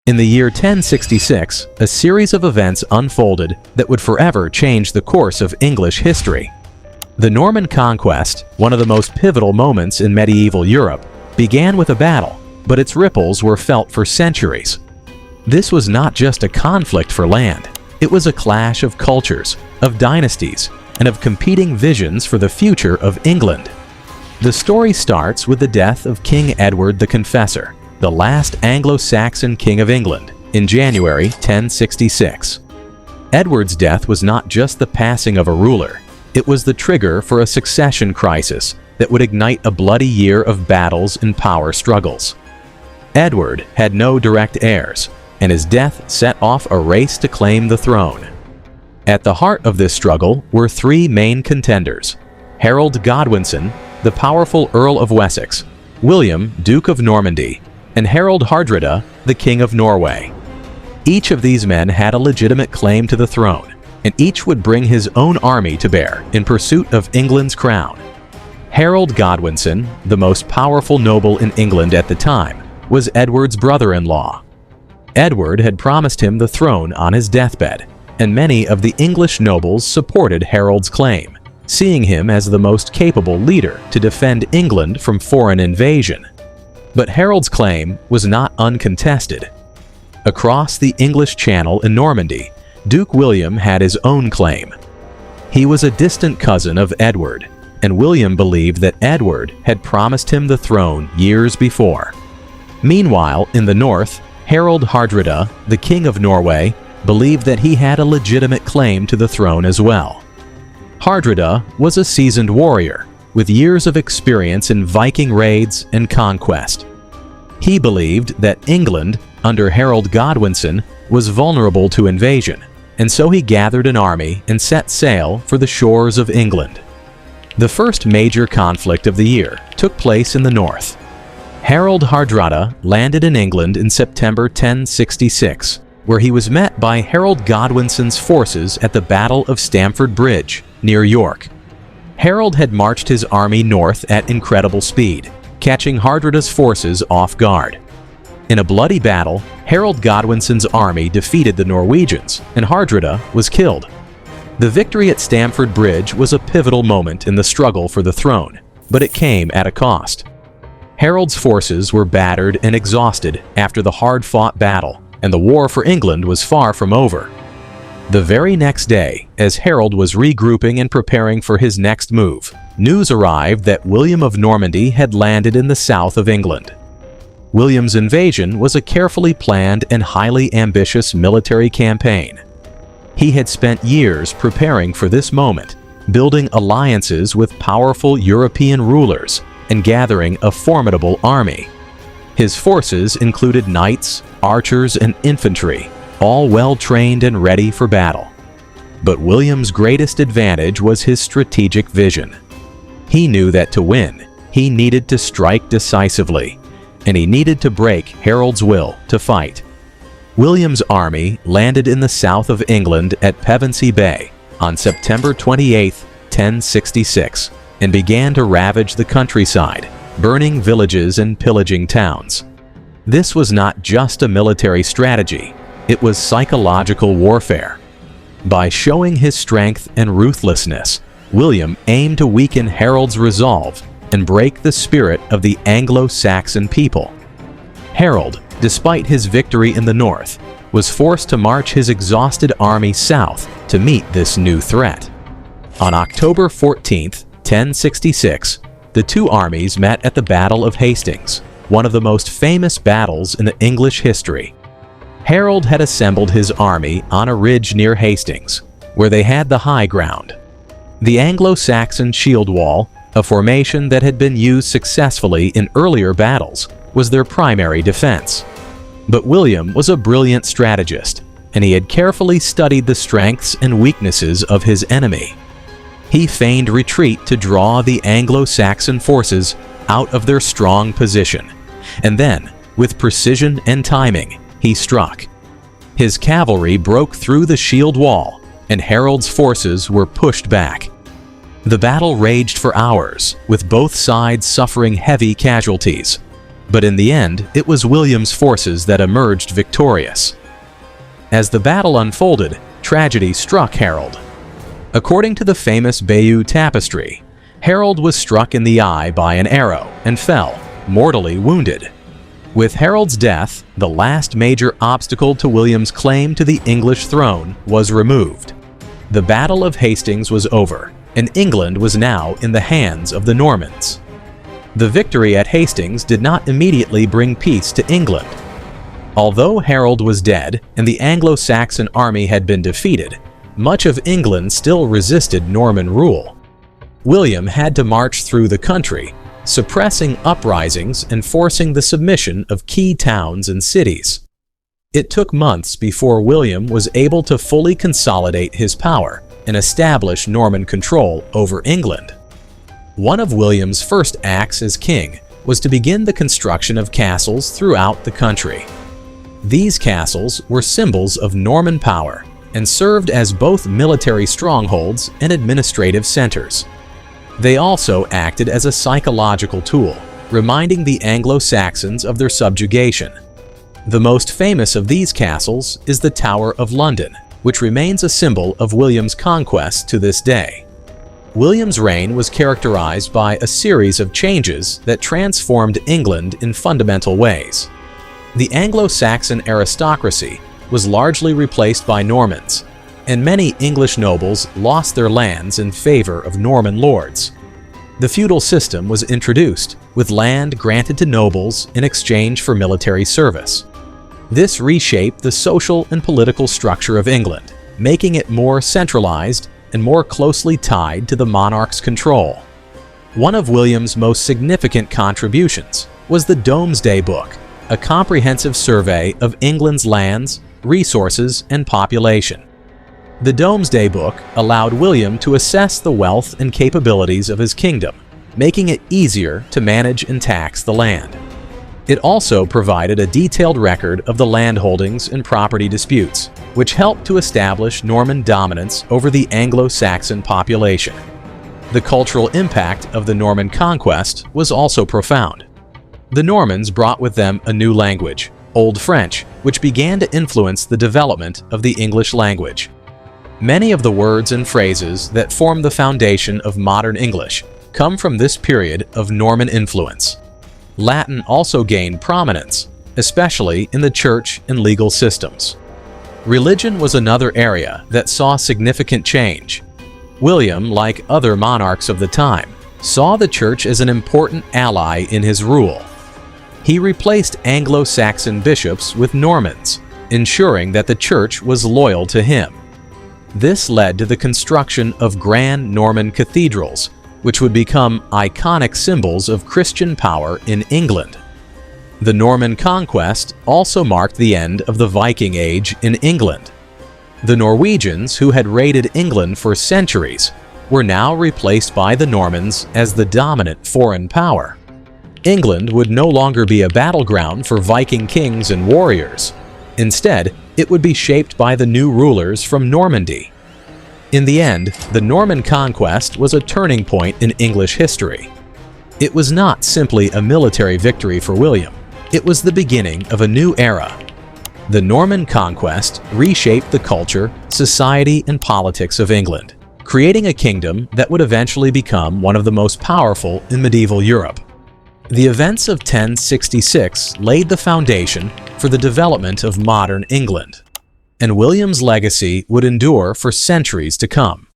In the year 1066, a series of events unfolded that would forever change the course of English history. The Norman Conquest, one of the most pivotal moments in medieval Europe, began with a battle, but its ripples were felt for centuries. This was not just a conflict for land, it was a clash of cultures, of dynasties, and of competing visions for the future of England. The story starts with the death of King Edward the Confessor, the last Anglo-Saxon king of England, in January 1066. Edward's death was not just the passing of a ruler, it was the trigger for a succession crisis that would ignite a bloody year of battles and power struggles. Edward had no direct heirs, and his death set off a race to claim the throne. At the heart of this struggle were three main contenders: Harold Godwinson, the powerful Earl of Wessex, William, Duke of Normandy, and Harald Hardrada, the King of Norway. Each of these men had a legitimate claim to the throne, and each would bring his own army to bear in pursuit of England's crown. Harold Godwinson, the most powerful noble in England at the time, was Edward's brother-in-law. Edward had promised him the throne on his deathbed, and many of the English nobles supported Harold's claim, seeing him as the most capable leader to defend England from foreign invasion. But Harold's claim was not uncontested. Across the English Channel in Normandy, Duke William had his own claim. He was a distant cousin of Edward, and William believed that Edward had promised him the throne years before. Meanwhile, in the north, Harald Hardrada, the King of Norway, believed that he had a legitimate claim to the throne as well. Hardrada was a seasoned warrior, with years of experience in Viking raids and conquest. He believed that England, under Harold Godwinson, was vulnerable to invasion, and so he gathered an army and set sail for the shores of England. The first major conflict of the year took place in the north. Harald Hardrada landed in England in September 1066, where he was met by Harold Godwinson's forces at the Battle of Stamford Bridge, near York. Harold had marched his army north at incredible speed, catching Hardrada's forces off guard. In a bloody battle, Harold Godwinson's army defeated the Norwegians, and Hardrada was killed. The victory at Stamford Bridge was a pivotal moment in the struggle for the throne, but it came at a cost. Harold's forces were battered and exhausted after the hard-fought battle, and the war for England was far from over. The very next day, as Harold was regrouping and preparing for his next move, news arrived that William of Normandy had landed in the south of England. William's invasion was a carefully planned and highly ambitious military campaign. He had spent years preparing for this moment, building alliances with powerful European rulers and gathering a formidable army. His forces included knights, archers, and infantry, all well-trained and ready for battle. But William's greatest advantage was his strategic vision. He knew that to win, he needed to strike decisively, and he needed to break Harold's will to fight. William's army landed in the south of England at Pevensey Bay on September 28, 1066, and began to ravage the countryside, burning villages and pillaging towns. This was not just a military strategy, it was psychological warfare. By showing his strength and ruthlessness, William aimed to weaken Harold's resolve and break the spirit of the Anglo-Saxon people. Harold, despite his victory in the north, was forced to march his exhausted army south to meet this new threat. On October 14, 1066, the two armies met at the Battle of Hastings, one of the most famous battles in English history. Harold had assembled his army on a ridge near Hastings, where they had the high ground. The Anglo-Saxon shield wall, a formation that had been used successfully in earlier battles, was their primary defense. But William was a brilliant strategist, and he had carefully studied the strengths and weaknesses of his enemy. He feigned retreat to draw the Anglo-Saxon forces out of their strong position, and then, with precision and timing, he struck. His cavalry broke through the shield wall, and Harold's forces were pushed back. The battle raged for hours, with both sides suffering heavy casualties. But in the end, it was William's forces that emerged victorious. As the battle unfolded, tragedy struck Harold. According to the famous Bayeux Tapestry, Harold was struck in the eye by an arrow and fell, mortally wounded. With Harold's death, the last major obstacle to William's claim to the English throne was removed. The Battle of Hastings was over, and England was now in the hands of the Normans. The victory at Hastings did not immediately bring peace to England. Although Harold was dead and the Anglo-Saxon army had been defeated, much of England still resisted Norman rule. William had to march through the country, suppressing uprisings and forcing the submission of key towns and cities. It took months before William was able to fully consolidate his power and establish Norman control over England. One of William's first acts as king was to begin the construction of castles throughout the country. These castles were symbols of Norman power and served as both military strongholds and administrative centers. They also acted as a psychological tool, reminding the Anglo-Saxons of their subjugation. The most famous of these castles is the Tower of London, which remains a symbol of William's conquest to this day. William's reign was characterized by a series of changes that transformed England in fundamental ways. The Anglo-Saxon aristocracy was largely replaced by Normans, and many English nobles lost their lands in favor of Norman lords. The feudal system was introduced, with land granted to nobles in exchange for military service. This reshaped the social and political structure of England, making it more centralized and more closely tied to the monarch's control. One of William's most significant contributions was the Domesday Book, a comprehensive survey of England's lands, resources, and population. The Domesday Book allowed William to assess the wealth and capabilities of his kingdom, making it easier to manage and tax the land. It also provided a detailed record of the land holdings and property disputes, which helped to establish Norman dominance over the Anglo-Saxon population. The cultural impact of the Norman Conquest was also profound. The Normans brought with them a new language, Old French, which began to influence the development of the English language. Many of the words and phrases that form the foundation of modern English come from this period of Norman influence. Latin also gained prominence, especially in the church and legal systems. Religion was another area that saw significant change. William, like other monarchs of the time, saw the church as an important ally in his rule. He replaced Anglo-Saxon bishops with Normans, ensuring that the church was loyal to him. This led to the construction of grand Norman cathedrals, which would become iconic symbols of Christian power in England. The Norman Conquest also marked the end of the Viking Age in England. The Norwegians, who had raided England for centuries, were now replaced by the Normans as the dominant foreign power. England would no longer be a battleground for Viking kings and warriors. Instead, it would be shaped by the new rulers from Normandy. In the end, the Norman Conquest was a turning point in English history. It was not simply a military victory for William. It was the beginning of a new era. The Norman Conquest reshaped the culture, society, and politics of England, creating a kingdom that would eventually become one of the most powerful in medieval Europe. The events of 1066 laid the foundation for the development of modern England, and William's legacy would endure for centuries to come.